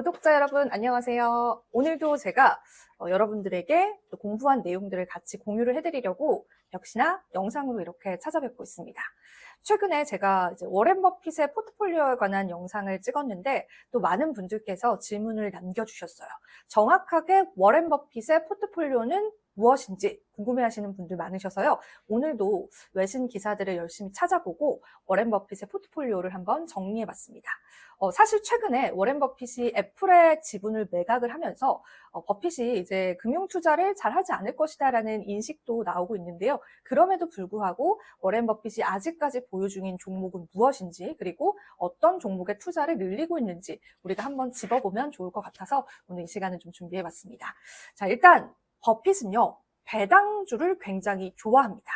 구독자 여러분 안녕하세요. 오늘도 제가 여러분들에게 또 공부한 내용들을 같이 공유를 해드리려고 역시나 영상으로 이렇게 찾아뵙고 있습니다. 최근에 제가 이제 워렌 버핏의 포트폴리오에 관한 영상을 찍었는데 또 많은 분들께서 질문을 남겨주셨어요. 정확하게 워렌 버핏의 포트폴리오는 무엇인지 궁금해하시는 분들 많으셔서요. 오늘도 외신 기사들을 열심히 찾아보고 워렌 버핏의 포트폴리오를 한번 정리해봤습니다. 사실 최근에 워렌 버핏이 애플의 지분을 매각을 하면서 버핏이 이제 금융 투자를 잘 하지 않을 것이다라는 인식도 나오고 있는데요. 그럼에도 불구하고 워렌 버핏이 아직까지 보유 중인 종목은 무엇인지, 그리고 어떤 종목에 투자를 늘리고 있는지 우리가 한번 짚어보면 좋을 것 같아서 오늘 이 시간을 좀 준비해봤습니다. 자, 일단 버핏은요, 배당주를 굉장히 좋아합니다.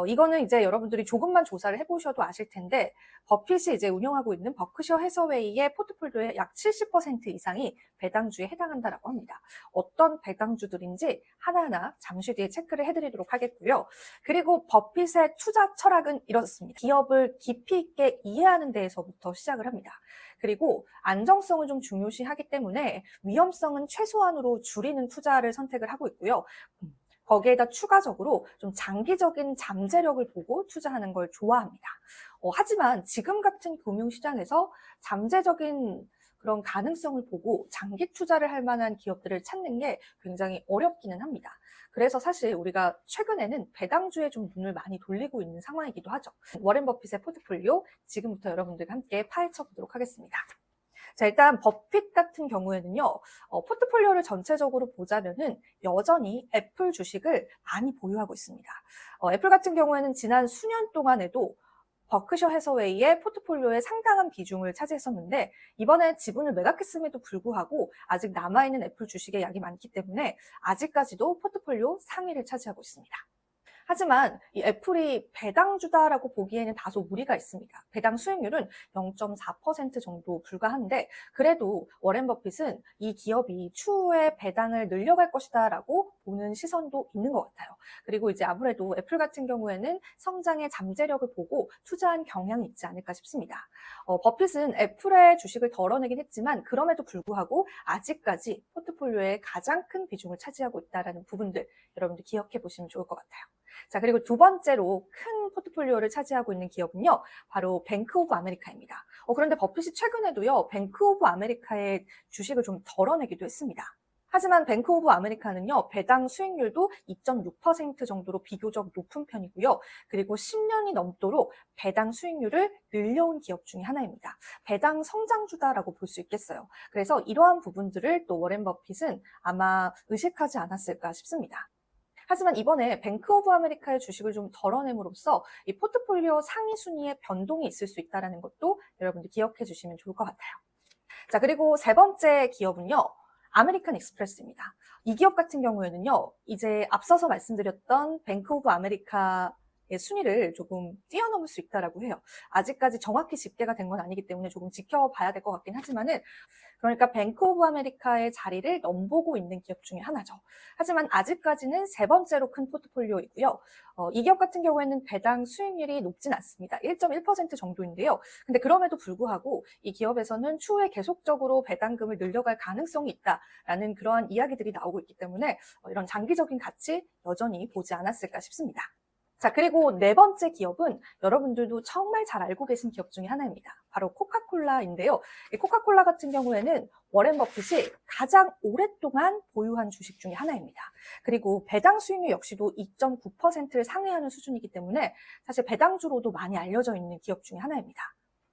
이거는 이제 여러분들이 조금만 조사를 해보셔도 아실 텐데, 버핏이 이제 운영하고 있는 버크셔 해서웨이의 포트폴리오의 약 70% 이상이 배당주에 해당한다라고 합니다. 어떤 배당주들인지 하나하나 잠시 뒤에 체크를 해드리도록 하겠고요. 그리고 버핏의 투자 철학은 이렇습니다. 기업을 깊이 있게 이해하는 데에서부터 시작을 합니다. 그리고 안정성을 좀 중요시하기 때문에 위험성은 최소한으로 줄이는 투자를 선택을 하고 있고요. 거기에다 추가적으로 좀 장기적인 잠재력을 보고 투자하는 걸 좋아합니다. 하지만 지금 같은 금융시장에서 잠재적인 그런 가능성을 보고 장기 투자를 할 만한 기업들을 찾는 게 굉장히 어렵기는 합니다. 그래서 사실 우리가 최근에는 배당주에 좀 눈을 많이 돌리고 있는 상황이기도 하죠. 워렌 버핏의 포트폴리오 지금부터 여러분들과 함께 파헤쳐 보도록 하겠습니다. 자, 일단 버핏 같은 경우에는요, 포트폴리오를 전체적으로 보자면은 여전히 애플 주식을 많이 보유하고 있습니다. 애플 같은 경우에는 지난 수년 동안에도 버크셔 해서웨이의 포트폴리오에 상당한 비중을 차지했었는데, 이번에 지분을 매각했음에도 불구하고 아직 남아있는 애플 주식의 양이 많기 때문에 아직까지도 포트폴리오 상위를 차지하고 있습니다. 하지만 이 애플이 배당주다라고 보기에는 다소 무리가 있습니다. 배당 수익률은 0.4% 정도 불과한데, 그래도 워렌 버핏은 이 기업이 추후에 배당을 늘려갈 것이다라고 보는 시선도 있는 것 같아요. 그리고 이제 아무래도 애플 같은 경우에는 성장의 잠재력을 보고 투자한 경향이 있지 않을까 싶습니다. 버핏은 애플의 주식을 덜어내긴 했지만 그럼에도 불구하고 아직까지 포트폴리오의 가장 큰 비중을 차지하고 있다는 부분들 여러분들 기억해 보시면 좋을 것 같아요. 자, 그리고 두 번째로 큰 포트폴리오를 차지하고 있는 기업은요, 바로 뱅크 오브 아메리카입니다. 그런데 버핏이 최근에도요, 뱅크 오브 아메리카의 주식을 좀 덜어내기도 했습니다. 하지만 뱅크 오브 아메리카는요, 배당 수익률도 2.6% 정도로 비교적 높은 편이고요. 그리고 10년이 넘도록 배당 수익률을 늘려온 기업 중에 하나입니다. 배당 성장주다라고 볼 수 있겠어요. 그래서 이러한 부분들을 또 워렌 버핏은 아마 의식하지 않았을까 싶습니다. 하지만 이번에 뱅크 오브 아메리카의 주식을 좀 덜어냄으로써 이 포트폴리오 상위 순위에 변동이 있을 수 있다는 것도 여러분들 기억해 주시면 좋을 것 같아요. 자, 그리고 세 번째 기업은요, 아메리칸 익스프레스입니다. 이 기업 같은 경우에는요, 이제 앞서서 말씀드렸던 뱅크 오브 아메리카 순위를 조금 뛰어넘을 수 있다라고 해요. 아직까지 정확히 집계가 된 건 아니기 때문에 조금 지켜봐야 될 것 같긴 하지만은, 그러니까 뱅크 오브 아메리카의 자리를 넘보고 있는 기업 중에 하나죠. 하지만 아직까지는 세 번째로 큰 포트폴리오이고요. 이 기업 같은 경우에는 배당 수익률이 높진 않습니다. 1.1% 정도인데요. 근데 그럼에도 불구하고 이 기업에서는 추후에 계속적으로 배당금을 늘려갈 가능성이 있다라는 그러한 이야기들이 나오고 있기 때문에 이런 장기적인 가치 여전히 보지 않았을까 싶습니다. 자, 그리고 네 번째 기업은 여러분들도 정말 잘 알고 계신 기업 중에 하나입니다. 바로 코카콜라인데요. 이 코카콜라 같은 경우에는 워렌 버핏이 가장 오랫동안 보유한 주식 중에 하나입니다. 그리고 배당 수익률 역시도 2.9%를 상회하는 수준이기 때문에 사실 배당주로도 많이 알려져 있는 기업 중에 하나입니다.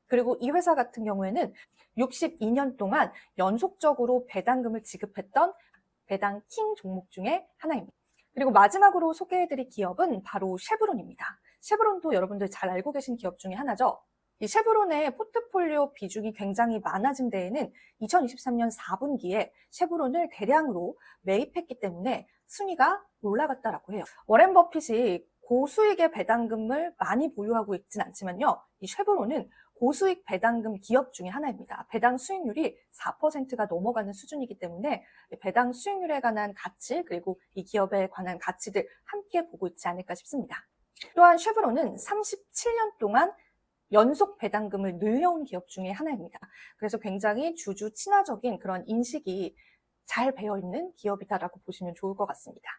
그리고 이 회사 같은 경우에는 62년 동안 연속적으로 배당금을 지급했던 배당 킹 종목 중에 하나입니다. 그리고 마지막으로 소개해드릴 기업은 바로 쉐브론입니다. 쉐브론도 여러분들 잘 알고 계신 기업 중에 하나죠. 이 쉐브론의 포트폴리오 비중이 굉장히 많아진 데에는 2023년 4분기에 쉐브론을 대량으로 매입했기 때문에 순위가 올라갔다라고 해요. 워렌 버핏이 고수익의 배당금을 많이 보유하고 있진 않지만요, 이 쉐브론은 고수익 배당금 기업 중에 하나입니다. 배당 수익률이 4%가 넘어가는 수준이기 때문에 배당 수익률에 관한 가치, 그리고 이 기업에 관한 가치들 함께 보고 있지 않을까 싶습니다. 또한 쉐브론은 37년 동안 연속 배당금을 늘려온 기업 중에 하나입니다. 그래서 굉장히 주주 친화적인 그런 인식이 잘 배어있는 기업이다라고 보시면 좋을 것 같습니다.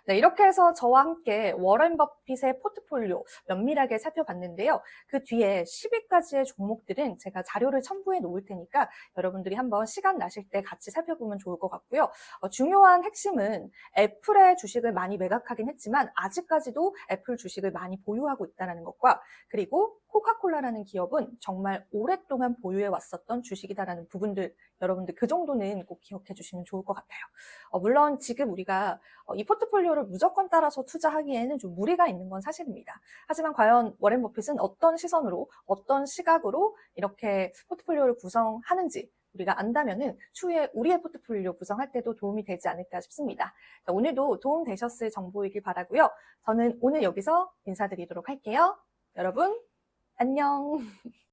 네, 이렇게 해서 저와 함께 워런 버핏의 포트폴리오 면밀하게 살펴봤는데요. 그 뒤에 10위까지의 종목들은 제가 자료를 첨부해 놓을 테니까 여러분들이 한번 시간 나실 때 같이 살펴보면 좋을 것 같고요. 중요한 핵심은 애플의 주식을 많이 매각하긴 했지만 아직까지도 애플 주식을 많이 보유하고 있다는 것과 그리고 코카콜라라는 기업은 정말 오랫동안 보유해 왔었던 주식이다라는 부분들 여러분들 그 정도는 꼭 기억해 주시면 좋을 것 같아요. 물론 지금 우리가 이 포트폴리오를 무조건 따라서 투자하기에는 좀 무리가 있는 건 사실입니다. 하지만 과연 워렌 버핏은 어떤 시선으로, 어떤 시각으로 이렇게 포트폴리오를 구성하는지 우리가 안다면은 추후에 우리의 포트폴리오 구성할 때도 도움이 되지 않을까 싶습니다. 자, 오늘도 도움 되셨을 정보이길 바라고요. 저는 오늘 여기서 인사드리도록 할게요. 여러분, 안녕.